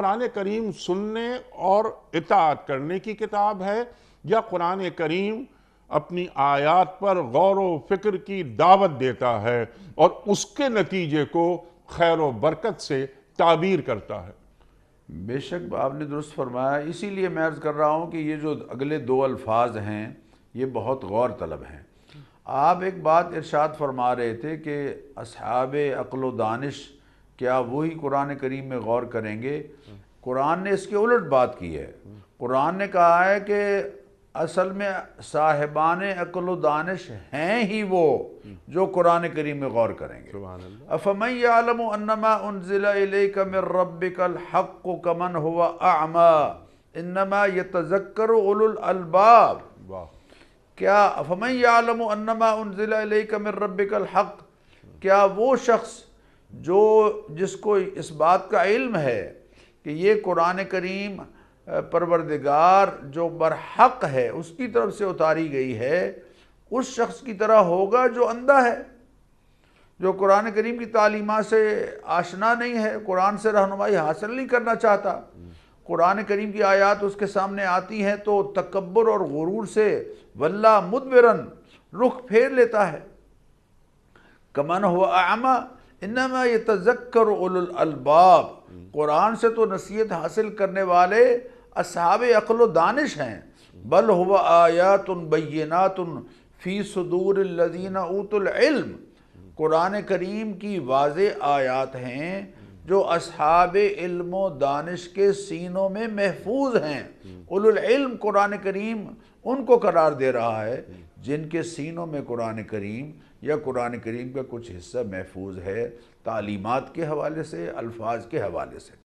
قرآن کریم سننے اور اطاعت کرنے کی کتاب ہے یا قرآن کریم اپنی آیات پر غور و فکر کی دعوت دیتا ہے اور اس کے نتیجے کو خیر و برکت سے تعبیر کرتا ہے؟ بے شک آپ نے درست فرمایا. اسی لیے میں عرض کر رہا ہوں کہ یہ جو اگلے دو الفاظ ہیں یہ بہت غور طلب ہیں. آپ ایک بات ارشاد فرما رہے تھے کہ اصحاب عقل و دانش کیا وہی قرآن کریم میں غور کریں گے؟ قرآن نے اس کے الٹ بات کی ہے. قرآن نے کہا ہے کہ اصل میں صاحبان عقل و دانش ہیں ہی وہ جو قرآن کریم میں غور کریں گے. افمن یعلم انما انزل الیک من ربک الحق کمن هو اعمی انما یتذکر اولو الالباب. کیا افمن یعلم انما انزل الیک من ربک الحق، کیا وہ شخص جس کو اس بات کا علم ہے کہ یہ قرآن کریم پروردگار جو برحق ہے اس کی طرف سے اتاری گئی ہے، اس شخص کی طرح ہوگا جو اندھا ہے، جو قرآن کریم کی تعلیمات سے آشنا نہیں ہے، قرآن سے رہنمائی حاصل نہیں کرنا چاہتا. قرآن کریم کی آیات اس کے سامنے آتی ہیں تو تکبر اور غرور سے واللہ مدبرن رخ پھیر لیتا ہے. کمن هو اعمی انما یتذکر اولو الالباب. قرآن سے تو نصیحت حاصل کرنے والے اصحاب عقل و دانش ہیں. بل هو آیات بینات فی صدور الذین اوتوا العلم. قرآن کریم کی واضح آیات ہیں جو اصحاب علم و دانش کے سینوں میں محفوظ ہیں. اولو العلم قرآن کریم ان کو قرار دے رہا ہے جن کے سینوں میں قرآن کریم یا قرآن کریم کا کچھ حصہ محفوظ ہے، تعلیمات کے حوالے سے، الفاظ کے حوالے سے.